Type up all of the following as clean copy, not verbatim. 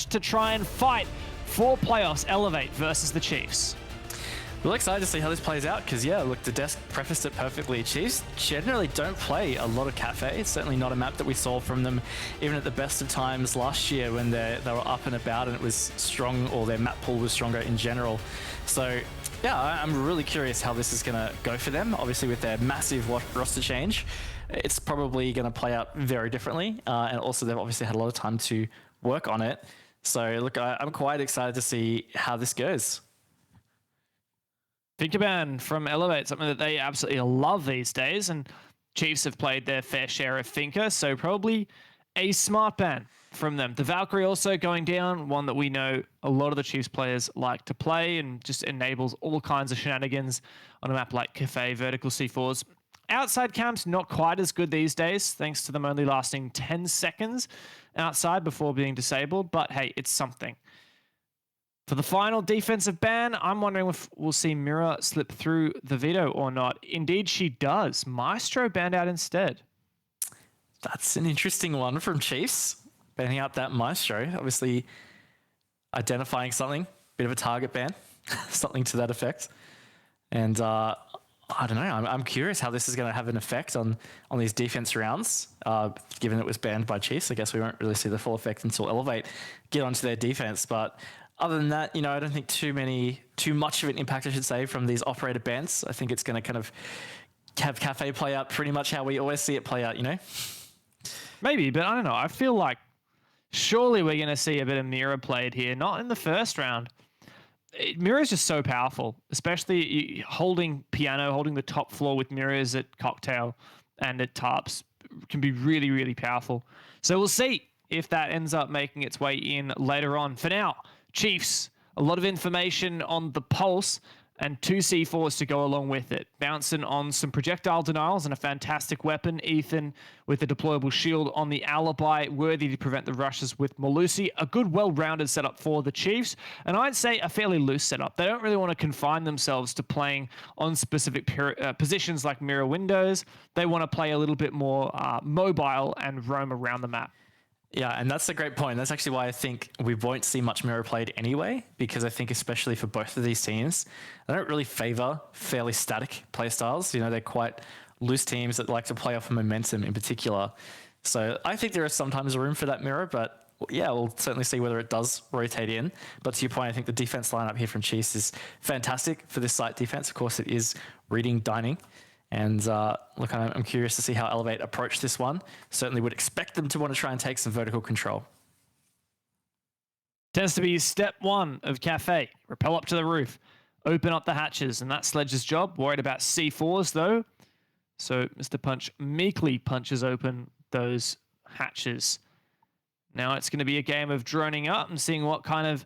to try and fight for playoffs. Elevate versus the Chiefs. We're excited to see how this plays out because, yeah, look, the desk prefaced it perfectly. Chiefs generally don't play a lot of Cafe. It's certainly not a map that we saw from them even at the best of times last year when they were up and about and it was strong, or their map pool was stronger in general. So, yeah, I'm really curious how this is going to go for them. Obviously, with their massive roster change, it's probably going to play out very differently. And also, they've obviously had a lot of time to work on it. So, look, I'm quite excited to see how this goes. Finker ban from Elevate, something that they absolutely love these days, and Chiefs have played their fair share of Finker, so probably a smart ban from them. The Valkyrie also going down, one that we know a lot of the Chiefs players like to play and just enables all kinds of shenanigans on a map like Cafe, vertical C4s. Outside camps, not quite as good these days, thanks to them only lasting 10 seconds outside before being disabled, but hey, it's something. For the final defensive ban, I'm wondering if we'll see Mira slip through the veto or not. Indeed, she does. Maestro banned out instead. That's an interesting one from Chiefs. Banning out that Maestro. Obviously, identifying something. Bit of a target ban. Something to that effect. And I don't know. I'm curious how this is going to have an effect on these defense rounds. Given it was banned by Chiefs, I guess we won't really see the full effect until Elevate get onto their defense. But other than that, I don't think too much of an impact, I should say, from these operator bans. I think it's going to kind of have Cafe play out pretty much how we always see it play out, Maybe, but I don't know. I feel like surely we're going to see a bit of Mira played here, not in the first round. Mira is just so powerful, especially holding piano, holding the top floor with Miras at Cocktail and at Tarps can be really, really powerful. So we'll see if that ends up making its way in later on. For now, Chiefs, a lot of information on the Pulse and 2 C4s to go along with it. Bouncing on some projectile denials and a fantastic weapon. Ethan with a deployable shield on the Alibi, worthy to prevent the rushes with Malusi. A good, well-rounded setup for the Chiefs. And I'd say a fairly loose setup. They don't really want to confine themselves to playing on specific positions like mirror windows. They want to play a little bit more mobile and roam around the map. Yeah, and that's a great point. That's actually why I think we won't see much mirror played anyway, because I think especially for both of these teams, they don't really favor fairly static play styles. They're quite loose teams that like to play off of momentum in particular. So I think there is sometimes room for that mirror, but yeah, we'll certainly see whether it does rotate in. But to your point, I think the defense lineup here from Chiefs is fantastic for this site defense. Of course, it is reading, dining. And look, I'm curious to see how Elevate approach this one. Certainly would expect them to want to try and take some vertical control. Tends to be step one of Cafe. Rappel up to the roof. Open up the hatches. And that's Sledge's job. Worried about C4s, though. So Mr. Punch meekly punches open those hatches. Now it's going to be a game of droning up and seeing what kind of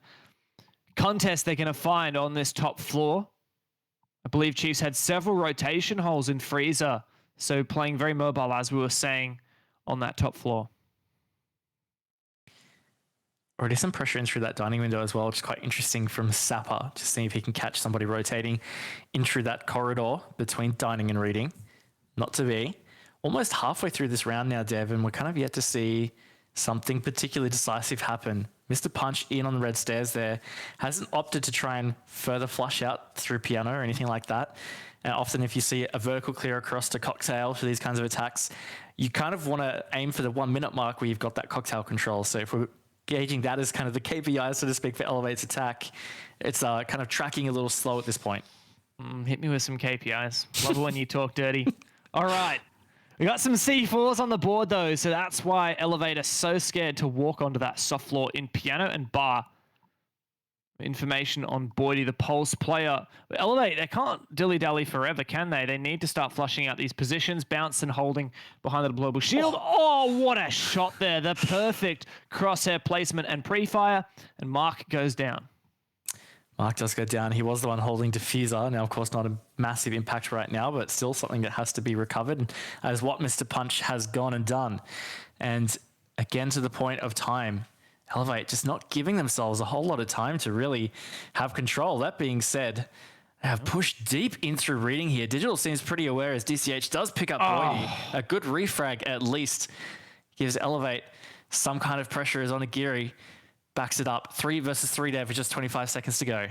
contest they're going to find on this top floor. I believe Chiefs had several rotation holes in Freezer, so playing very mobile, as we were saying, on that top floor. Already some pressure in through that dining window as well, which is quite interesting from Sapper, just seeing if he can catch somebody rotating in through that corridor between dining and reading. Not to be. Almost halfway through this round now, Dev, and we're kind of yet to see something particularly decisive happen. Mr. Punch in on the red stairs there hasn't opted to try and further flush out through piano or anything like that. And often if you see a vertical clear across to Cocktail for these kinds of attacks, you kind of want to aim for the 1 minute mark where you've got that Cocktail control. So if we're gauging that as kind of the KPI, so to speak, for Elevate's attack, it's kind of tracking a little slow at this point. Hit me with some KPIs. Love it when you talk dirty. All right. We got some C4s on the board, though, so that's why Elevate are so scared to walk onto that soft floor in piano and bar. Information on Boydie, the Pulse player. Elevate, they can't dilly-dally forever, can they? They need to start flushing out these positions, bounce and holding behind the global shield. Oh, what a shot there. The perfect crosshair placement and pre-fire, and Mark goes down. Mark does go down. He was the one holding diffuser. Now, of course, not a massive impact right now, but still something that has to be recovered, as what Mr. Punch has gone and done. And again, to the point of time, Elevate just not giving themselves a whole lot of time to really have control. That being said, they have pushed deep in through reading here. Digital seems pretty aware as DCH does pick up Boydie. A good refrag at least gives Elevate some kind of pressure as Onigiri backs it up. 3 versus 3 there for just 25 seconds to go.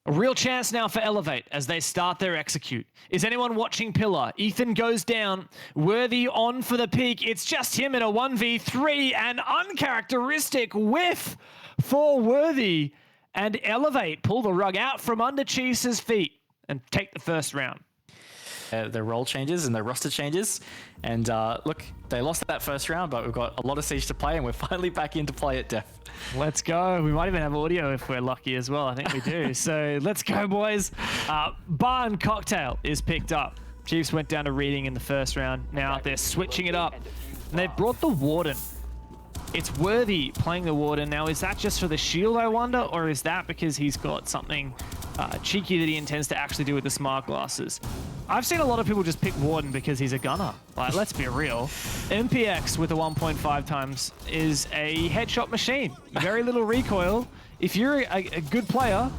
A real chance now for Elevate as they start their execute. Is anyone watching Pillar? Ethan goes down. Worthy on for the peak. It's just him in a 1v3. An uncharacteristic whiff for Worthy. And Elevate pull the rug out from under Chiefs' feet and take the first round. Their role changes and their roster changes. And look, they lost that first round, but we've got a lot of Siege to play and we're finally back into play at Def. Let's go. We might even have audio if we're lucky as well. I think we do. So let's go, boys. Bar and Cocktail is picked up. Chiefs went down to Reading in the first round. Now they're switching it up. And they've brought the Warden. It's Worthy playing the Warden. Now, is that just for the shield, I wonder? Or is that because he's got something cheeky that he intends to actually do with the smart glasses? I've seen a lot of people just pick Warden because he's a gunner. Like, let's be real. MPX with a 1.5 times is a headshot machine. Very little recoil. If you're a good player,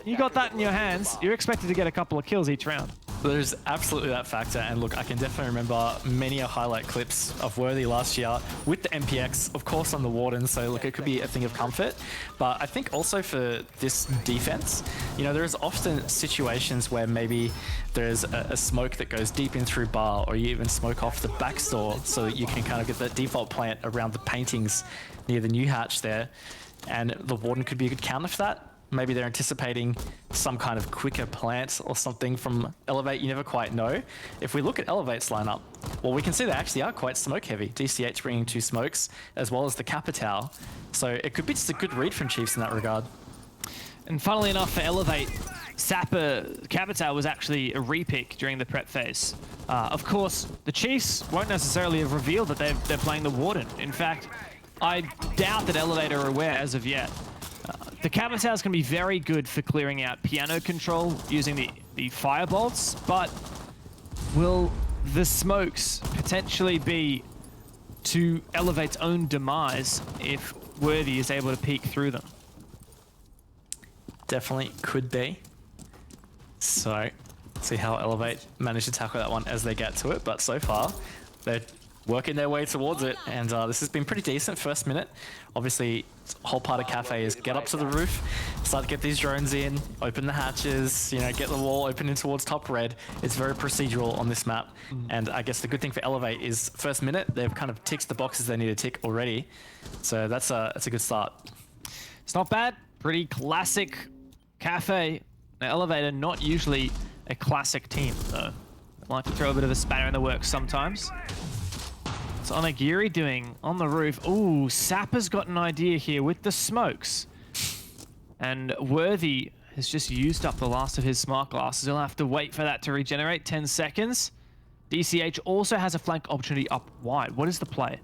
you got that in your hands, you're expected to get a couple of kills each round. There's absolutely that factor, and look, I can definitely remember many highlight clips of Worthy last year with the MPX, of course on the Warden, so look, it could be a thing of comfort. But I think also for this defense, you know, there is often situations where maybe there's a smoke that goes deep in through bar, or you even smoke off the back store so that you can kind of get that default plant around the paintings near the new hatch there, and the Warden could be a good counter for that. Maybe they're anticipating some kind of quicker plant or something from Elevate. You never quite know. If we look at Elevate's lineup, well, we can see they actually are quite smoke heavy. DCH bringing 2 smokes as well as the Capitao. So it could be just a good read from Chiefs in that regard. And funnily enough for Elevate, Capitao was actually a repick during the prep phase. Of course, the Chiefs won't necessarily have revealed that they're playing the Warden. In fact, I doubt that Elevate are aware as of yet. The Capitao is going to be very good for clearing out piano control using the firebolts, but will the smokes potentially be to Elevate's own demise if Worthy is able to peek through them? Definitely could be. So, see how Elevate manage to tackle that one as they get to it, but so far, they're working their way towards it, and this has been pretty decent first minute. Obviously, whole part of Cafe is get up to the roof, start to get these drones in, open the hatches, you know, get the wall open in towards top red. It's very procedural on this map, and I guess the good thing for Elevate is first minute, they've kind of ticked the boxes they need to tick already, so that's a good start. It's not bad. Pretty classic Cafe. Now, Elevator, not usually a classic team, though. They like to throw a bit of a spanner in the works sometimes. What's Onigiri doing on the roof? Ooh, Sapper's got an idea here with the smokes. And Worthy has just used up the last of his smart glasses. He'll have to wait for that to regenerate. 10 seconds. DCH also has a flank opportunity up wide. What is the play?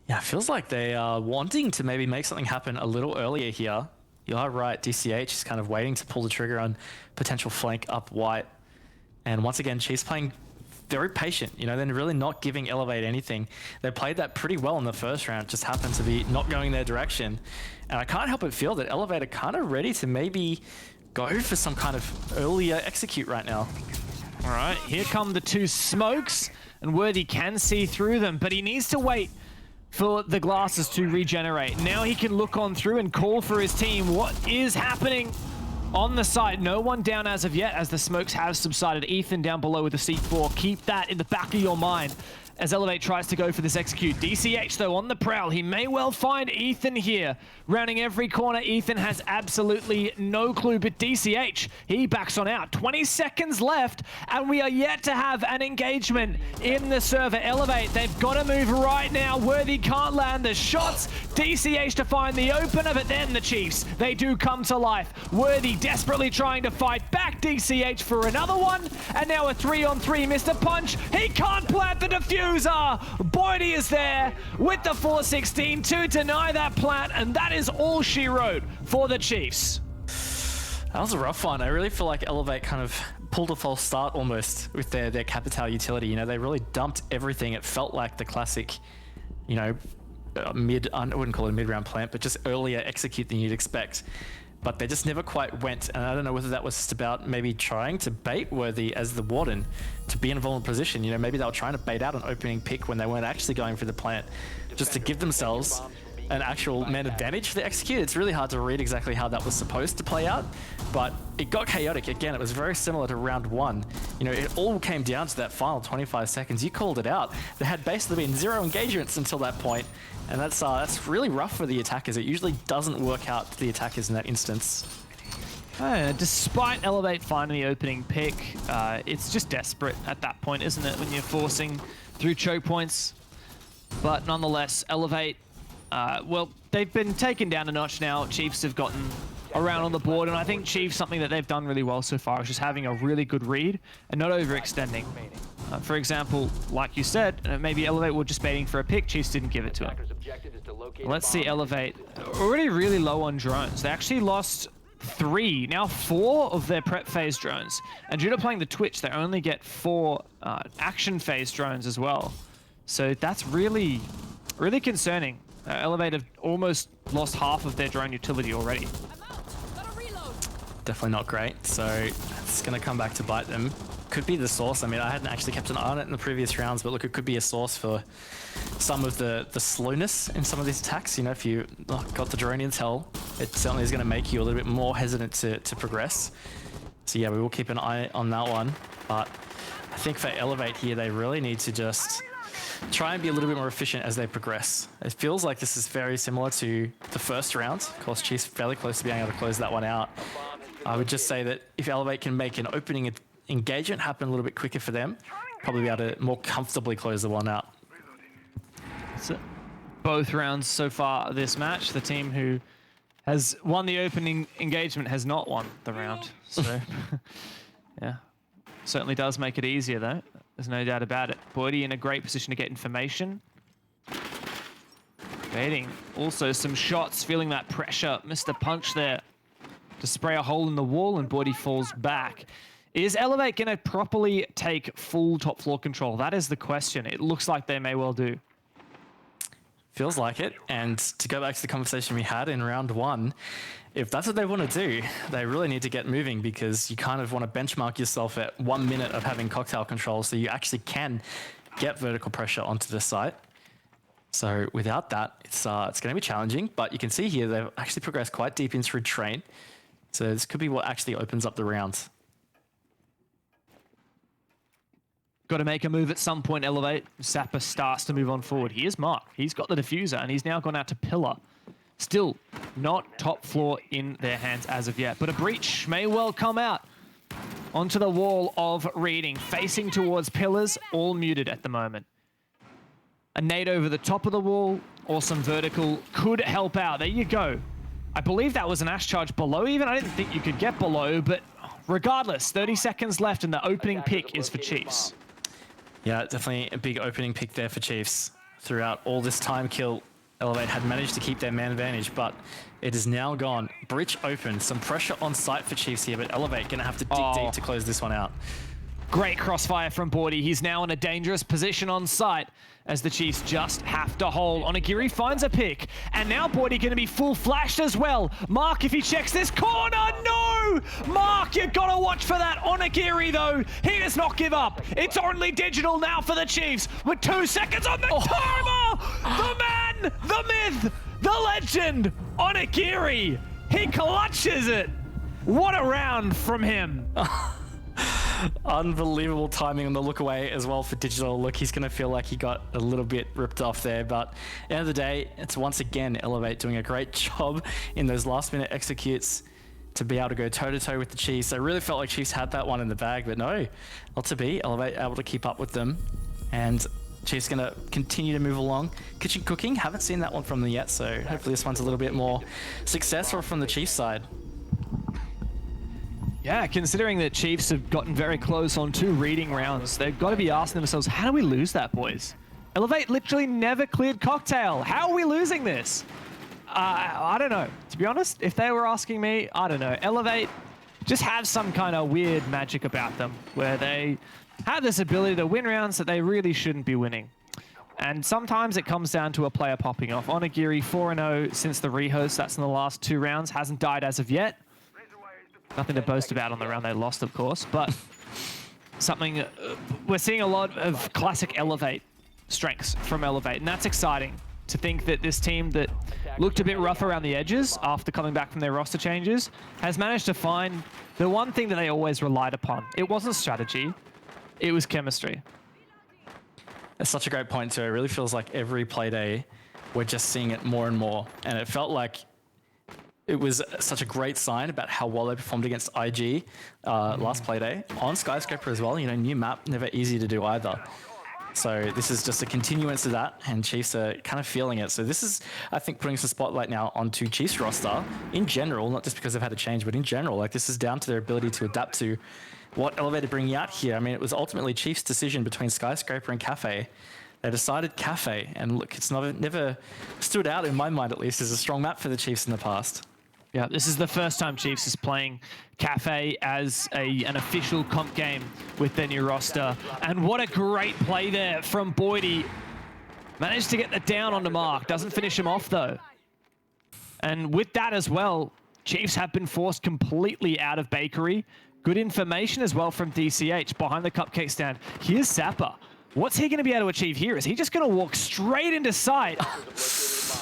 Yeah, it feels like they are wanting to maybe make something happen a little earlier here. You are right, DCH is kind of waiting to pull the trigger on potential flank up white. And once again, Chiefs playing very patient, you know, they're really not giving Elevate anything. They played that pretty well in the first round, just happened to be not going their direction. And I can't help but feel that Elevate are kind of ready to maybe go for some kind of earlier execute right now. All right, here come the 2 smokes, and Worthy can see through them, but he needs to wait for the glasses to regenerate. Now he can look on through and call for his team. What is happening on the site? No one down as of yet, as the smokes have subsided. Ethan down below with the C4. Keep that in the back of your mind as Elevate tries to go for this execute. DCH, though, on the prowl. He may well find Ethan here. Rounding every corner, Ethan has absolutely no clue, but DCH, he backs on out. 20 seconds left, and we are yet to have an engagement in the server. Elevate, they've got to move right now. Worthy can't land the shots. DCH to find the opener, but then the Chiefs, they do come to life. Worthy desperately trying to fight back. DCH for another one, and now a 3-on-3. Mr. Punch, he can't plant the diffuser. Boydie is there with the 416 to deny that plant, and that is all she wrote for the Chiefs. That was a rough one. I really feel like Elevate kind of pulled a false start almost with their Capitao utility. You know, they really dumped everything. It felt like the classic, you know, I wouldn't call it a mid-round plant, but just earlier execute than you'd expect. But they just never quite went, and I don't know whether that was just about maybe trying to bait Worthy as the Warden to be in a vulnerable position. You know, maybe they were trying to bait out an opening pick when they weren't actually going for the plant, just to give themselves an actual man advantage for the Execute. It's really hard to read exactly how that was supposed to play out, but it got chaotic. Again, it was very similar to round one. You know, it all came down to that final 25 seconds. You called it out. There had basically been 0 engagements until that point, and that's really rough for the attackers. It usually doesn't work out to the attackers in that instance. Despite Elevate finding the opening pick, it's just desperate at that point, isn't it, when you're forcing through choke points? But nonetheless, Elevate, well, they've been taken down a notch now. Chiefs have gotten around on the board, and I think Chiefs, something that they've done really well so far is just having a really good read and not overextending. For example, like you said, maybe Elevate were just baiting for a pick, Chiefs didn't give it to him. Let's see Elevate, already really low on drones. They actually lost 3, now 4 of their prep phase drones. And due to playing the Twitch, they only get 4 action phase drones as well. So that's really, really concerning. Elevate have almost lost half of their drone utility already. Definitely not great. So it's going to come back to bite them. Could be the source. I mean, I hadn't actually kept an eye on it in the previous rounds, but look, it could be a source for some of the slowness in some of these attacks. You know, if you got the drone intel, it certainly is going to make you a little bit more hesitant to progress. So yeah, we will keep an eye on that one. But I think for Elevate here, they really need to just try and be a little bit more efficient as they progress. It feels like this is very similar to the first round. Of course, Chiefs fairly close to being able to close that one out. I would just say that if Elevate can make an opening engagement happen a little bit quicker for them, probably be able to more comfortably close the one out. So both rounds so far this match, the team who has won the opening engagement has not won the round. So yeah, certainly does make it easier though. There's no doubt about it. Boydie in a great position to get information. Waiting. Also some shots, feeling that pressure. Missed a punch there to spray a hole in the wall, and Boydie falls back. Is Elevate going to properly take full top floor control? That is the question. It looks like they may well do. Feels like it. And to go back to the conversation we had in round one, if that's what they want to do, they really need to get moving, because you kind of want to benchmark yourself at 1 minute of having cocktail control so you actually can get vertical pressure onto the site. So without that, it's going to be challenging. But you can see here they've actually progressed quite deep in through train. So this could be what actually opens up the round. Got to make a move at some point, Elevate. Sapper starts to move on forward. Here's Mark. He's got the diffuser, and he's now gone out to Pillar. Still not top floor in their hands as of yet, but a breach may well come out onto the wall of Reading, facing towards Pillars, all muted at the moment. A nade over the top of the wall or some vertical could help out. There you go. I believe that was an Ash charge below even. I didn't think you could get below, but regardless, 30 seconds left and the opening pick is for Chiefs. Yeah, definitely a big opening pick there for Chiefs. Throughout all this time kill, Elevate had managed to keep their man advantage, but it is now gone. Breach open, some pressure on site for Chiefs here, but Elevate going to have to dig deep to close this one out. Great crossfire from Boydie. He's now in a dangerous position on site as the Chiefs just have to hold. Onigiri finds a pick, and now Boydie going to be full flashed as well. Mark, if he checks this corner, no! Mark, you've got to watch for that. Onigiri, though, he does not give up. It's only digital now for the Chiefs with 2 seconds on the timer. The man, the myth, the legend, Onigiri. He clutches it. What a round from him. Unbelievable timing on the look away as well for Digital. Look, he's going to feel like he got a little bit ripped off there, but at the end of the day, it's once again Elevate doing a great job in those last minute executes to be able to go toe-to-toe with the Chiefs. I really felt like Chiefs had that one in the bag, but no, not to be. Elevate able to keep up with them, and Chiefs going to continue to move along. Kitchen cooking, haven't seen that one from them yet, so hopefully this one's a little bit more successful from the Chiefs side. Yeah, considering that Chiefs have gotten very close on 2 reading rounds, they've got to be asking themselves, how do we lose that, boys? Elevate literally never cleared cocktail. How are we losing this? I don't know. To be honest, if they were asking me, I don't know. Elevate just have some kind of weird magic about them where they have this ability to win rounds that they really shouldn't be winning. And sometimes it comes down to a player popping off. Onigiri 4-0 since the rehost. That's in the last 2 rounds. Hasn't died as of yet. Nothing to boast about on the round they lost, of course, but something we're seeing a lot of classic Elevate strengths from Elevate, and that's exciting to think that this team that looked a bit rough around the edges after coming back from their roster changes, has managed to find the one thing that they always relied upon. It wasn't strategy, it was chemistry. That's such a great point too. It really feels like every Playday, we're just seeing it more and more. And it felt like it was such a great sign about how well they performed against IG last Playday. On Skyscraper as well, new map, never easy to do either. So this is just a continuance of that, and Chiefs are kind of feeling it. So this is, I think, putting some spotlight now onto Chiefs roster in general, not just because they've had a change, but in general. Like, this is down to their ability to adapt to what Elevate are bringing out here. I mean, it was ultimately Chiefs' decision between Skyscraper and Cafe. They decided Cafe, and look, it's never stood out in my mind, at least, as a strong map for the Chiefs in the past. Yeah, this is the first time Chiefs is playing Cafe as an official comp game with their new roster. And what a great play there from Boydie. Managed to get the down on the mark. Doesn't finish him off, though. And with that as well, Chiefs have been forced completely out of Bakery. Good information as well from DCH behind the cupcake stand. Here's Sapper. What's he going to be able to achieve here? Is he just going to walk straight into sight?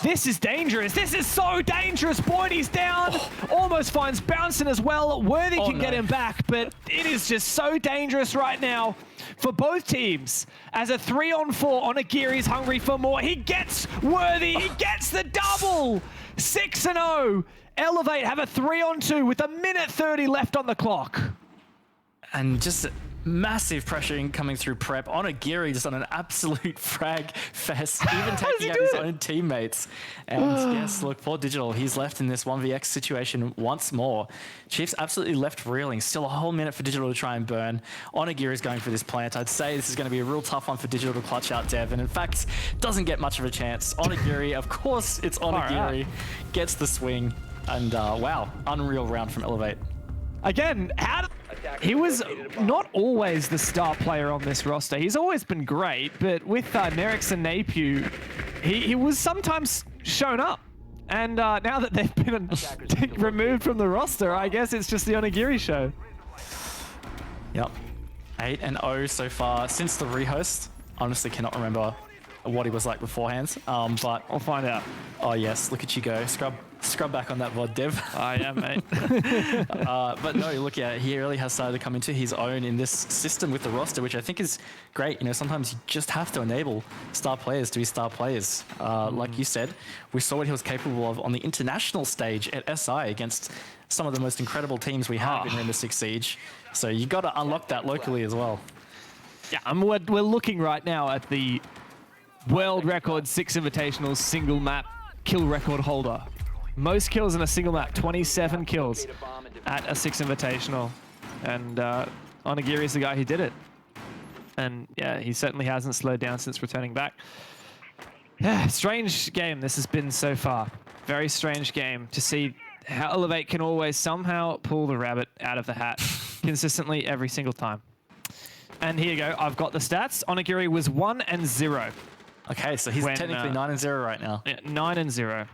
This is dangerous. This is so dangerous. Boydie's down. Almost finds Bouncing as well. Worthy can get him back, but it is just so dangerous right now for both teams. As a 3-on-4, Onigiri's hungry for more. He gets Worthy. He gets the double. 6-0. Elevate have a 3-on-2 with 1:30 left on the clock. And just massive pressure coming through prep. Onigiri just on an absolute frag fest, even taking out his own teammates. And yes, look, poor Digital, he's left in this 1vx situation once more. Chiefs absolutely left reeling. Still a whole minute for Digital to try and burn. Onigiri's going for this plant. I'd say this is going to be a real tough one for Digital to clutch out Dev, and in fact, doesn't get much of a chance. Onigiri, of course, it's Onigiri, gets the swing, and wow, unreal round from Elevate. Again, he was not always the star player on this roster. He's always been great, but with Nerix and Napiu, he was sometimes shown up. And now that they've been removed from the roster, I guess it's just the Onigiri show. Yep. 8-0 so far since the rehost. Honestly cannot remember what he was like beforehand, but I'll find out. Oh yes, look at you go. Scrub back on that VOD, Dev. I am, mate. But no, look, yeah, he really has started to come into his own in this system with the roster, which I think is great. Sometimes you just have to enable star players to be star players. Like you said, we saw what he was capable of on the international stage at SI against some of the most incredible teams we have in Rainbow Six Siege. So you got to unlock that locally as well. Yeah, we're looking right now at the world record 6 Invitationals single map kill record holder. Most kills in a single map, 27 kills at a 6 Invitational. And Onigiri is the guy who did it. And yeah, he certainly hasn't slowed down since returning back. Yeah, strange game this has been so far. Very strange game to see how Elevate can always somehow pull the rabbit out of the hat consistently every single time. And here you go, I've got the stats. Onigiri was 1-0. Okay, so he's technically 9-0 right now. Yeah, 9-0.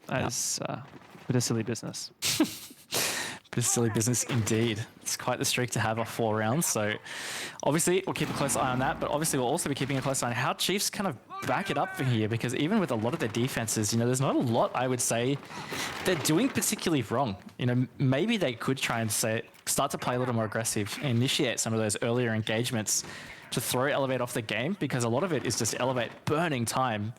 That's a bit of silly business. Bit of silly business indeed. It's quite the streak to have off 4 rounds. So obviously we'll keep a close eye on that, but obviously we'll also be keeping a close eye on how Chiefs kind of back it up for here, because even with a lot of their defenses, there's not a lot I would say they're doing particularly wrong. Maybe they could try and start to play a little more aggressive and initiate some of those earlier engagements to throw Elevate off the game, because a lot of it is just Elevate burning time,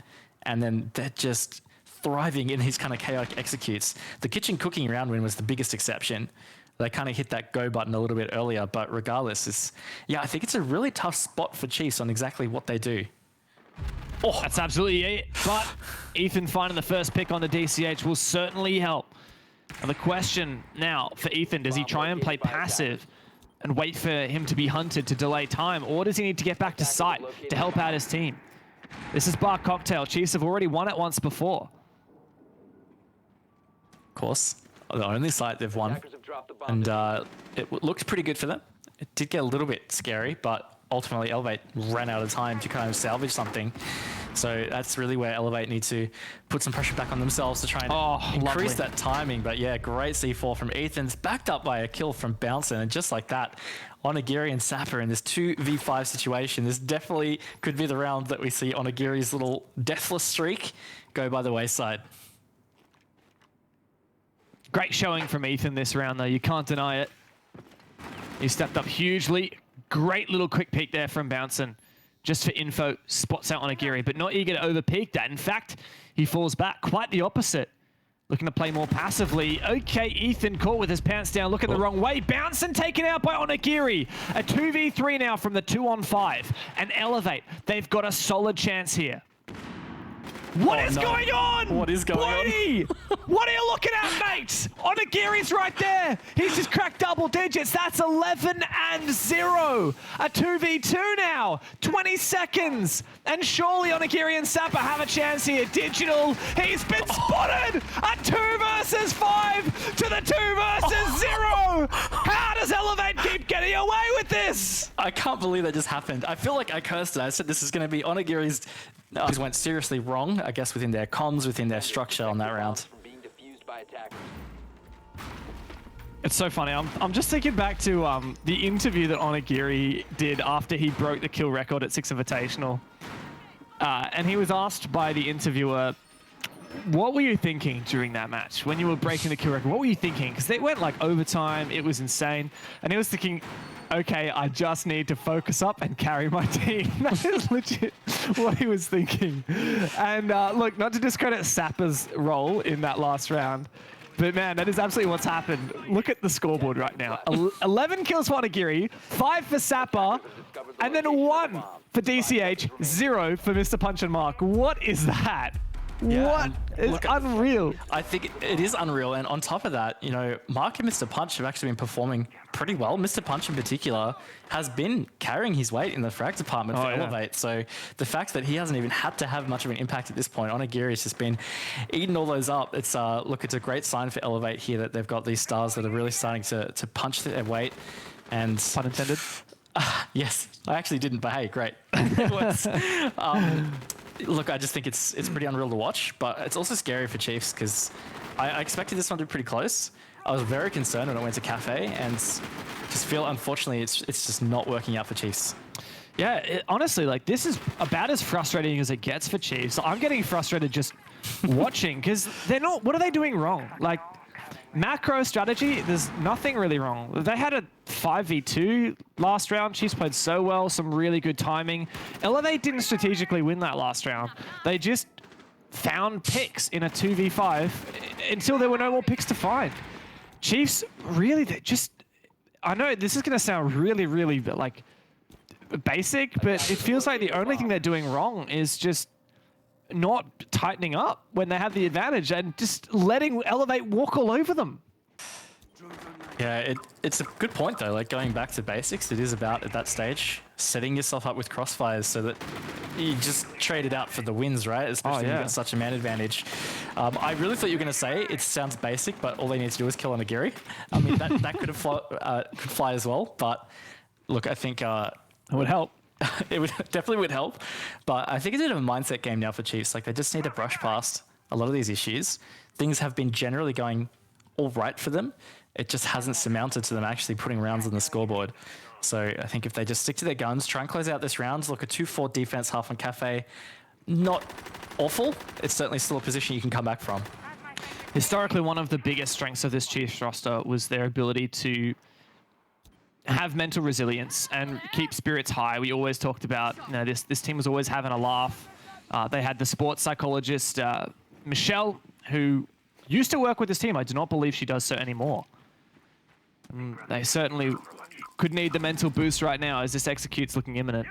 and then they're just thriving in these kind of chaotic executes. The kitchen cooking round win was the biggest exception. They kind of hit that go button a little bit earlier, but regardless, I think it's a really tough spot for Chiefs on exactly what they do. Oh, that's absolutely it. But Ethan finding the first pick on the DCH will certainly help. And the question now for Ethan, does he try and play passive and wait for him to be hunted to delay time, or does he need to get back to site to help out his team? This is Bar Cocktail. Chiefs have already won it once before. Of course, the only site they've won, and it looked pretty good for them. It did get a little bit scary, but ultimately Elevate ran out of time to kind of salvage something. So that's really where Elevate need to put some pressure back on themselves to try and increase that timing. But yeah, great C4 from Ethan's, backed up by a kill from Bouncing, and just like that, Onigiri and Sapper in this 2v5 situation. This definitely could be the round that we see Onigiri's little deathless streak go by the wayside. Great showing from Ethan this round, though. You can't deny it. He stepped up hugely. Great little quick peek there from Bouncin. Just for info, spots out Onigiri, but not eager to overpeak that. In fact, he falls back. Quite the opposite. Looking to play more passively. Okay, Ethan caught with his pants down, looking the wrong way. Bouncin taken out by Onigiri. A 2v3 now from the 2-on-5. And Elevate, they've got a solid chance here. What is going on? What is going on? What are you looking at, mate? Onigiri's right there. He's just cracked double digits. That's 11-0. A 2v2 now. 20 seconds. And surely Onigiri and Sapper have a chance here. Digital, he's been spotted. A 2 versus 5 to the 2 versus 0. How does Elevate keep getting away with this? I can't believe that just happened. I feel like I cursed it. I said this is going to be Onigiri's. These went seriously wrong, I guess, within their comms, within their structure on that round. It's so funny. I'm just thinking back to the interview that Onigiri did after he broke the kill record at 6 Invitational. And he was asked by the interviewer, what were you thinking during that match when you were breaking the kill record? What were you thinking? Because they went like overtime. It was insane. And he was thinking, okay, I just need to focus up and carry my team. That is legit what he was thinking. And look, not to discredit Sapper's role in that last round, but man, that is absolutely what's happened. Look at the scoreboard right now. 11 kills for Onigiri, 5 for Sapper, and then 1 for DCH, 0 for Mr. Punch and Mark. What is that? Yeah, what? It's unreal. I think it is unreal. And on top of that, you know, Mark and Mr. Punch have actually been performing pretty well. Mr. Punch in particular has been carrying his weight in the frag department for Elevate. So the fact that he hasn't even had to have much of an impact at this point, Onigiri has just been eating all those up. It's look, it's a great sign for Elevate here that they've got these stars that are really starting to punch their weight. And pun intended. Yes, I actually didn't, but hey, great. Look, I just think it's pretty unreal to watch, but it's also scary for Chiefs because I expected this one to be pretty close. I was very concerned when I went to Cafe and just feel, unfortunately, it's just not working out for Chiefs. Yeah, honestly, like this is about as frustrating as it gets for Chiefs. I'm getting frustrated just watching because they're not, what are they doing wrong? Like, macro strategy, there's nothing really wrong. They had a 5v2 last round. Chiefs played so well, some really good timing. Elevate didn't strategically win that last round. They just found picks in a 2v5 until there were no more picks to find. Chiefs really, they just, I know this is going to sound really, really like basic, but it feels like the only thing they're doing wrong is just not tightening up when they have the advantage and just letting Elevate walk all over them. Yeah, it's a good point though. Like going back to basics, it is about at that stage setting yourself up with crossfires so that you just trade it out for the wins, right? Especially when you've got such a man advantage. I really thought you were going to say it sounds basic, but all they need to do is kill Onigiri. I mean, that could fly as well. But look, I think it would help. It would definitely would help, but I think it's a bit of a mindset game now for Chiefs. Like they just need to brush past a lot of these issues. Things have been generally going all right for them. It just hasn't surmounted to them actually putting rounds on the scoreboard. So I think if they just stick to their guns, try and close out this round, look, a 2-4 defense half on Cafe, not awful. It's certainly still a position you can come back from. Historically, one of the biggest strengths of this Chiefs roster was their ability to have mental resilience and keep spirits high. We always talked about, you know, this team was always having a laugh. They had the sports psychologist, Michelle, who used to work with this team. I do not believe she does so anymore. They certainly could need the mental boost right now as this execute's looking imminent.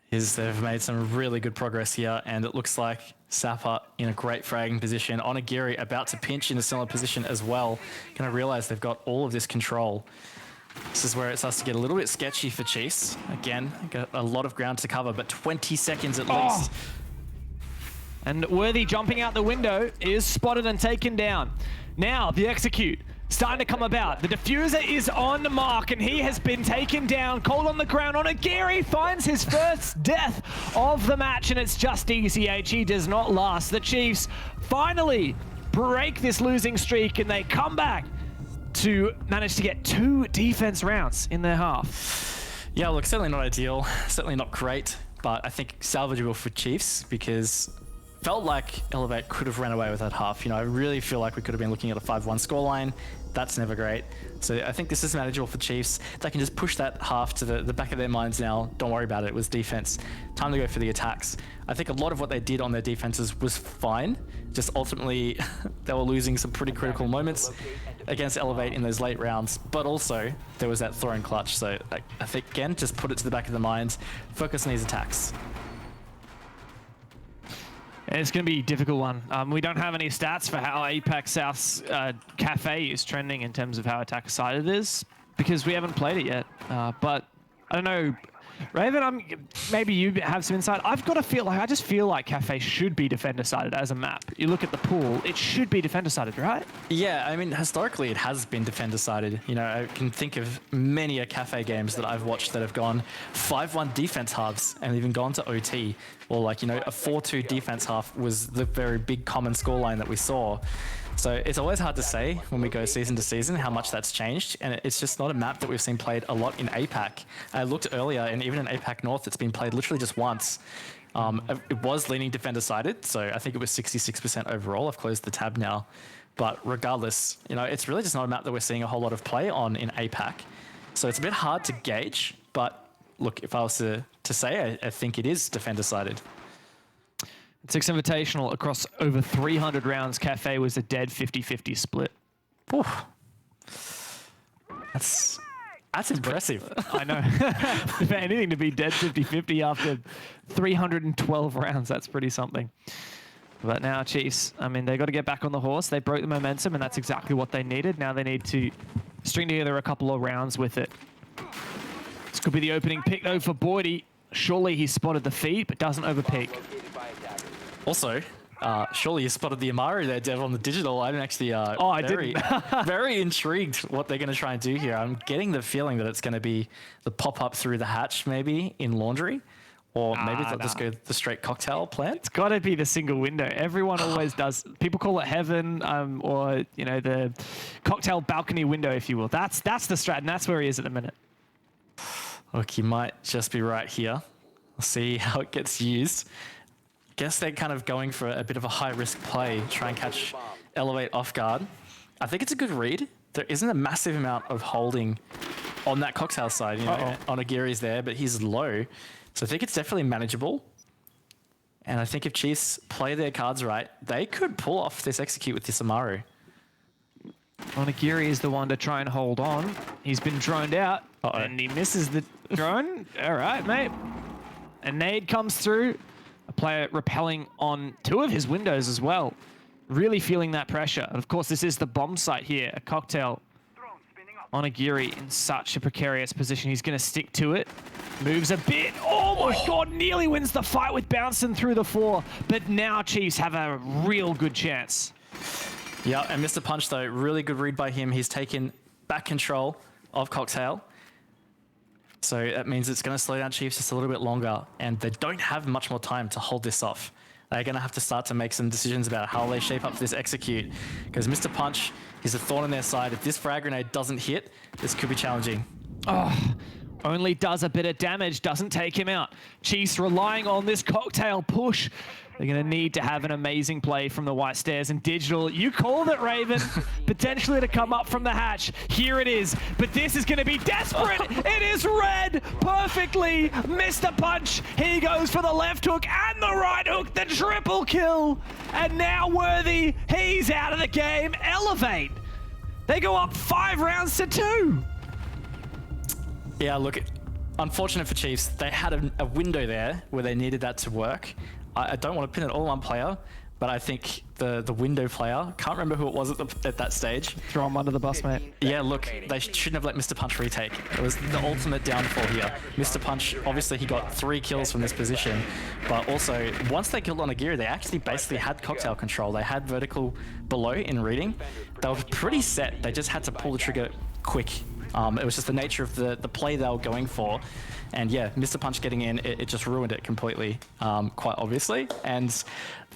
They've made some really good progress here, and it looks like Sapper in a great fragging position. Onigiri about to pinch in a similar position as well. Can I realize they've got all of this control? This is where it starts to get a little bit sketchy for Chiefs. Again, got a lot of ground to cover, but 20 seconds at least. And Worthy jumping out the window is spotted and taken down. Now the execute starting to come about. The diffuser is on Mark and he has been taken down. Cold on the ground. Onigiri finds his first death of the match and it's just DCH. He does not last. The Chiefs finally break this losing streak and they come back to manage to get 2 defense rounds in their half. Yeah, look, certainly not ideal. Certainly not great, but I think salvageable for Chiefs because felt like Elevate could have ran away with that half. I really feel like we could have been looking at a 5-1 scoreline. That's never great. So I think this is manageable for Chiefs. They can just push that half to the back of their minds now. Don't worry about it. It was defense. Time to go for the attacks. I think a lot of what they did on their defenses was fine. Just ultimately, they were losing some pretty critical moments against Elevate in those late rounds. But also, there was that thrown clutch. So I think, again, just put it to the back of the minds. Focus on these attacks. It's going to be a difficult one. We don't have any stats for how APAC South's Cafe is trending in terms of how attack-sided it is, because we haven't played it yet. But I don't know, Raven, maybe you have some insight. I just feel like Cafe should be defender-sided as a map. You look at the pool, it should be defender-sided, right? Yeah, I mean, historically it has been defender-sided. I can think of many a Cafe games that I've watched that have gone 5-1 defense halves and even gone to OT. Or a 4-2 defense half was the very big common scoreline that we saw. So it's always hard to say when we go season to season how much that's changed, and it's just not a map that we've seen played a lot in APAC. I looked earlier, and even in APAC North, it's been played literally just once. It was leaning defender-sided, so I think it was 66% overall. I've closed the tab now. But regardless, it's really just not a map that we're seeing a whole lot of play on in APAC. So it's a bit hard to gauge, but look, if I was to say, I think it is defender-sided. Six Invitational across over 300 rounds. Cafe was a dead 50-50 split. Oof. That's impressive. I know. If anything, to be dead 50-50 after 312 rounds, that's pretty something. But now Chiefs, they got to get back on the horse. They broke the momentum, and that's exactly what they needed. Now they need to string together a couple of rounds with it. This could be the opening pick, though, for Boydie. Surely he spotted the feed, but doesn't overpeak. Also, surely you spotted the Amaru there, Dev, on the digital. I'm actually I didn't. very intrigued what they're going to try and do here. I'm getting the feeling that it's going to be the pop-up through the hatch, maybe, in Laundry. Or maybe they'll just go the straight cocktail plan. It's got to be the single window. Everyone always does. People call it heaven, or the cocktail balcony window, if you will. That's the strat, and that's where he is at the minute. Look, you might just be right here. We'll see how it gets used. Guess they're kind of going for a bit of a high-risk play, try and catch Elevate off guard. I think it's a good read. There isn't a massive amount of holding on that cocktail side. Onagiri's there, but he's low. So I think it's definitely manageable. And I think if Chiefs play their cards right, they could pull off this execute with this Amaru. Onagiri is the one to try and hold on. He's been droned out, and he misses the drone. All right, mate. A nade comes through. A player repelling on two of his windows as well. Really feeling that pressure. And of course, this is the bomb site here. A cocktail. Onagiri in such a precarious position. He's going to stick to it. Moves a bit. Oh my God, nearly wins the fight with bouncing through the floor. But now Chiefs have a real good chance. Yeah, and Mr. Punch, though, really good read by him. He's taken back control of Cocktail. So that means it's going to slow down Chiefs just a little bit longer, and they don't have much more time to hold this off. They're going to have to start to make some decisions about how they shape up this execute, because Mr. Punch is a thorn on their side. If this frag grenade doesn't hit, this could be challenging. Only does a bit of damage, doesn't take him out. Chiefs relying on this cocktail push. They're going to need to have an amazing play from the White Stairs and Digital. You called it, Raven. Potentially to come up from the hatch. Here it is. But this is going to be desperate. It is red perfectly. Mr. Punch. He goes for the left hook and the right hook. The triple kill. And now Worthy. He's out of the game. Elevate. They go up 5 rounds to 2. Yeah, look, unfortunate for Chiefs. They had a window there where they needed that to work. I don't want to pin it all on player, but I think the window player, can't remember who it was at that stage. Throw him under the bus, mate. Yeah, look, they shouldn't have let Mr. Punch retake. It was the ultimate downfall here. Mr. Punch, obviously he got 3 kills from this position, but also once they killed Onagiri, they actually basically had cocktail control. They had vertical below in reading. They were pretty set. They just had to pull the trigger quick. It was just the nature of the play they were going for. And yeah, Mr. Punch getting in, it just ruined it completely, quite obviously. And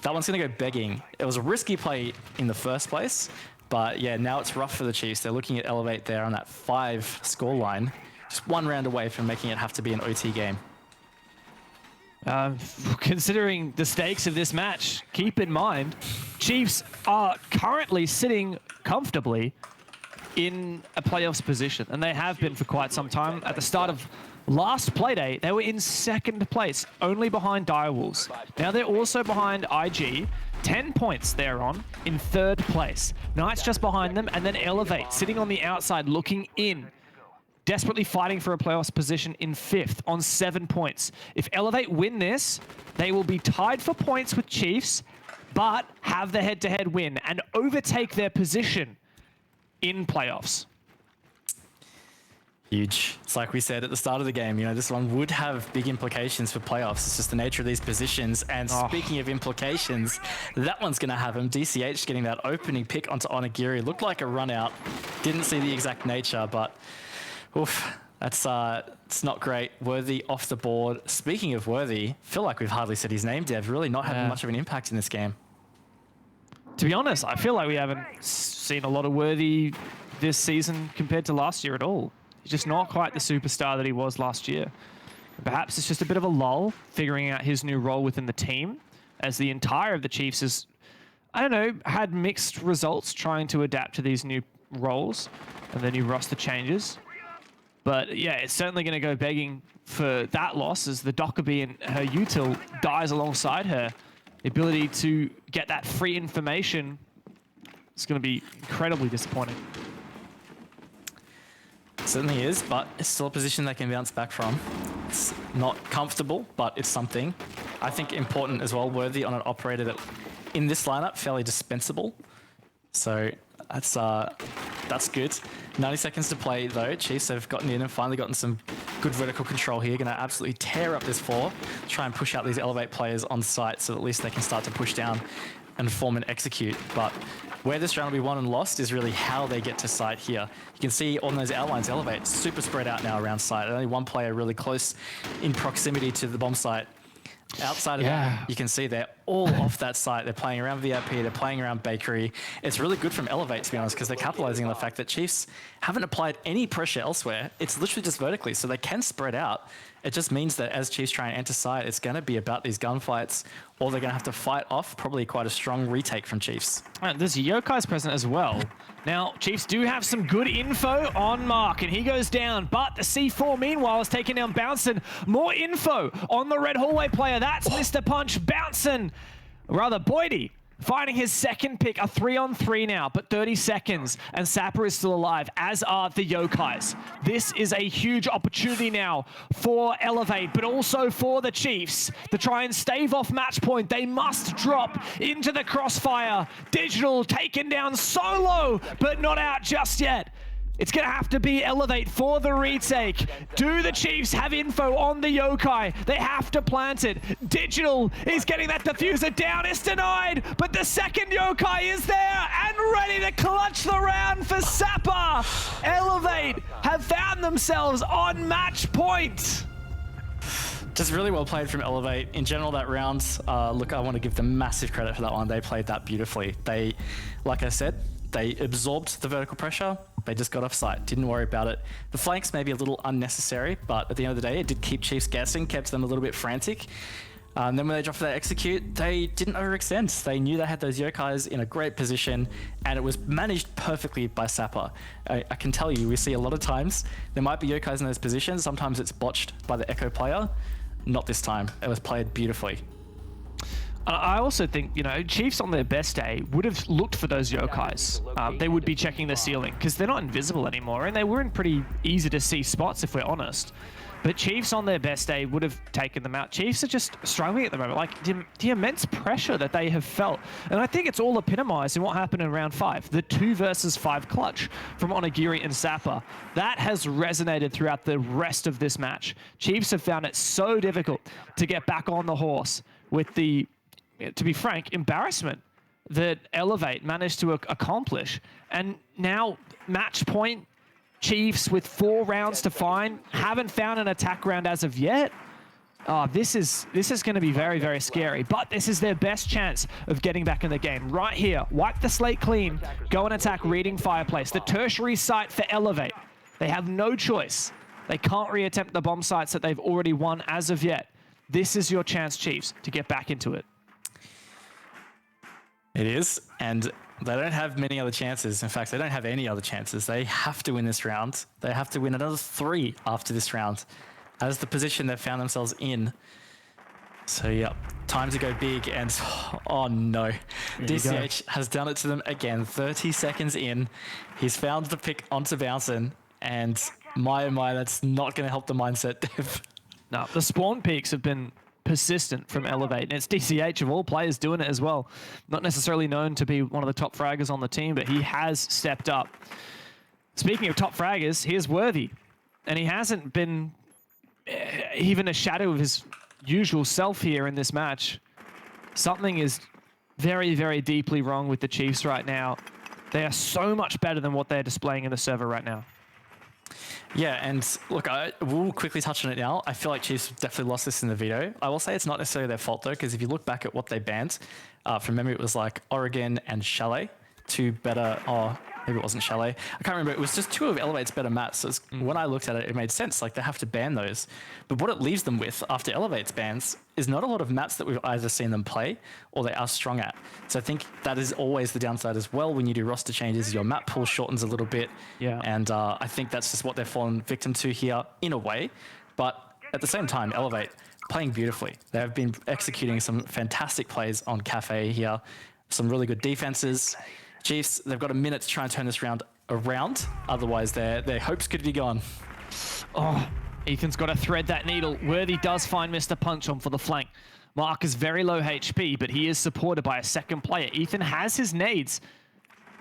that one's going to go begging. It was a risky play in the first place, but yeah, now it's rough for the Chiefs. They're looking at Elevate there on that 5 scoreline, just 1 round away from making it have to be an OT game. Considering the stakes of this match, keep in mind, Chiefs are currently sitting comfortably in a playoffs position, and they have been for quite some time. At the start of last Playday, they were in second place, only behind Direwolves. Now they're also behind IG, 10 points they're on, in third place. Knights just behind them, and then Elevate, sitting on the outside, looking in. Desperately fighting for a playoffs position in fifth on 7 points. If Elevate win this, they will be tied for points with Chiefs, but have the head-to-head win and overtake their position in playoffs. Huge. It's like we said at the start of the game, you know, this one would have big implications for playoffs. It's just the nature of these positions. And speaking of implications, that one's going to have him. DCH getting that opening pick onto Onigiri. Looked like a run out. Didn't see the exact nature, but oof, that's it's not great. Worthy off the board. Speaking of Worthy, feel like we've hardly said his name, Dev. Really not having much of an impact in this game. To be honest, I feel like we haven't seen a lot of Worthy this season compared to last year at all. He's just not quite the superstar that he was last year. Perhaps it's just a bit of a lull, figuring out his new role within the team, as the entire of the Chiefs has, I don't know, had mixed results trying to adapt to these new roles and the new roster changes. But yeah, it's certainly going to go begging for that loss as the Dockerby and her util dies alongside her. The ability to get that free information is going to be incredibly disappointing. Certainly is, but it's still a position they can bounce back from. It's not comfortable, but it's something. I think important as well, Worthy on an operator that in this lineup, fairly dispensable. So that's good. 90 seconds to play though. Chiefs have gotten in and finally gotten some good vertical control here. Going to absolutely tear up this floor, try and push out these Elevate players on site so that at least they can start to push down and form and execute. But where this round will be won and lost is really how they get to site here. You can see on those outlines, Elevate super spread out now around site. Only one player really close in proximity to the bomb site. Outside of that, you can see they're all off that site. They're playing around VIP, they're playing around Bakery. It's really good from Elevate, to be honest, because they're capitalizing on the fact that Chiefs haven't applied any pressure elsewhere. It's literally just vertically, so they can spread out. It just means that as Chiefs try and enter site, it's going to be about these gunfights, or they're going to have to fight off probably quite a strong retake from Chiefs. There's Yokai's present as well. Now, Chiefs do have some good info on Mark, and he goes down, but the C4, meanwhile, is taking down Bouncin. More info on the red hallway player. That's Mr. Punch Bouncin. Rather, Boydie finding his second pick, a 3-on-3 now, but 30 seconds, and Sapper is still alive, as are the Yokais. This is a huge opportunity now for Elevate, but also for the Chiefs to try and stave off match point. They must drop into the crossfire. Digital taken down solo, but not out just yet. It's going to have to be Elevate for the retake. Do the Chiefs have info on the Yokai? They have to plant it. Digital is getting that diffuser down. It's denied, but the second Yokai is there and ready to clutch the round for Sapper. Elevate have found themselves on match point. Just really well played from Elevate. In general, that round, look, I want to give them massive credit for that one. They played that beautifully. They, like I said, they absorbed the vertical pressure. They just got off site, didn't worry about it. The flanks may be a little unnecessary, but at the end of the day, it did keep Chiefs guessing, kept them a little bit frantic. And then when they dropped for that execute, they didn't overextend. They knew they had those Yokais in a great position, and it was managed perfectly by Sapper. I can tell you, we see a lot of times, there might be Yokais in those positions. Sometimes it's botched by the Echo player. Not this time. It was played beautifully. I also think, you know, Chiefs on their best day would have looked for those Yokais. They would be checking the ceiling because they're not invisible anymore, and they were in pretty easy to see spots if we're honest. But Chiefs on their best day would have taken them out. Chiefs are just struggling at the moment, like the immense pressure that they have felt. And I think it's all epitomized in what happened in round 5, the 2 versus 5 clutch from Onigiri and Sapper. That has resonated throughout the rest of this match. Chiefs have found it so difficult to get back on the horse with the, to be frank, embarrassment that Elevate managed to accomplish. And now match point, Chiefs with 4 rounds to find, haven't found an attack round as of yet. This is going to be very, very scary, but this is their best chance of getting back in the game. Right here, wipe the slate clean, go and attack Reading Fireplace, the tertiary site for Elevate. They have no choice. They can't reattempt the bomb sites that they've already won as of yet. This is your chance, Chiefs, to get back into it. It is, and they don't have many other chances. In fact, they don't have any other chances. They have to win this round. They have to win another 3 after this round, as the position they've found themselves in. So, yeah, time to go big, and oh no. DCH has done it to them again. 30 seconds in, he's found the pick onto Bouncin, and my, that's not going to help the mindset, Dev. No, the spawn peaks have been persistent from Elevate, and it's DCH of all players doing it as well. Not necessarily known to be one of the top fraggers on the team, but he has stepped up. Speaking of top fraggers, here's Worthy, and he hasn't been even a shadow of his usual self here in this match. Something is very, very deeply wrong with the Chiefs right now. They are so much better than what they're displaying in the server right now. Yeah, and look, I will quickly touch on it now. I feel like Chiefs definitely lost this in the veto. I will say it's not necessarily their fault though, because if you look back at what they banned, from memory it was like Oregon and Chalet, 2 better, maybe it wasn't Chalet. I can't remember. It was just 2 of Elevate's better maps. So when I looked at it, it made sense. Like, they have to ban those. But what it leaves them with after Elevate's bans is not a lot of maps that we've either seen them play or they are strong at. So I think that is always the downside as well. When you do roster changes, your map pool shortens a little bit. Yeah. And I think that's just what they've fallen victim to here in a way. But at the same time, Elevate playing beautifully. They have been executing some fantastic plays on Cafe here. Some really good defenses. Chiefs, they've got a minute to try and turn this round around. Otherwise, their hopes could be gone. Oh, Ethan's got to thread that needle. Worthy does find Mr. Punch on for the flank. Mark is very low HP, but he is supported by a second player. Ethan has his nades.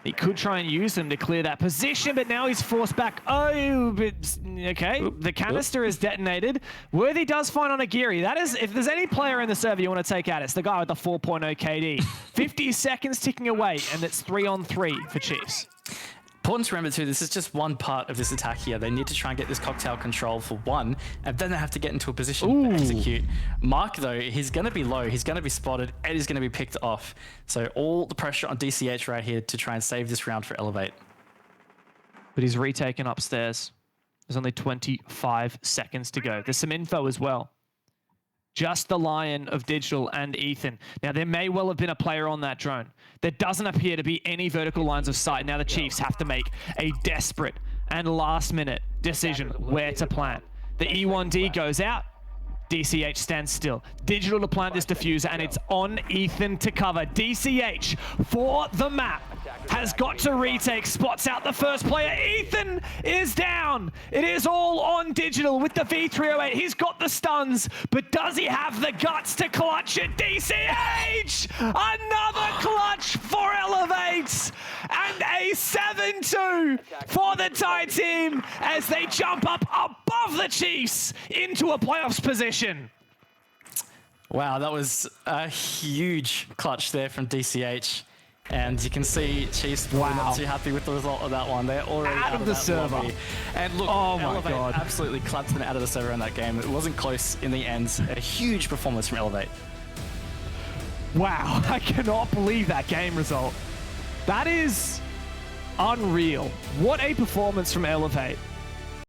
He could try and use them to clear that position, but now he's forced back. Oh, but okay. The canister is detonated. Worthy does find on a Geary. That is, if there's any player in the server you want to take out, it's the guy with the 4.0 KD. 50 seconds ticking away, and it's 3-on-3 for Chiefs. Important to remember too, this is just one part of this attack here. They need to try and get this cocktail control for 1, and then they have to get into a position to execute. Mark though, he's going to be low, he's going to be spotted, and he's going to be picked off. So all the pressure on DCH right here to try and save this round for Elevate. But he's retaken upstairs. There's only 25 seconds to go. There's some info as well. Just the Lion of Digital and Ethan. Now, there may well have been a player on that drone. There doesn't appear to be any vertical lines of sight. Now the Chiefs have to make a desperate and last-minute decision where to plant. The E1D goes out. DCH stands still. Digital to plant this diffuser, and it's on Ethan to cover. DCH for the map has got to retake. Spots out the first player. Ethan is down. It is all on Digital with the V308. He's got the stuns, but does he have the guts to clutch it? DCH! Another clutch for Elevate! And a 7-2 for the Thai team as they jump up above the Chiefs into a playoffs position. Wow, that was a huge clutch there from DCH. And you can see Chiefs were not too happy with the result of that one. They're already out of the server. Lobby. And look, Elevate absolutely clapped them out of the server in that game. It wasn't close in the end. A huge performance from Elevate. Wow, I cannot believe that game result. That is unreal. What a performance from Elevate.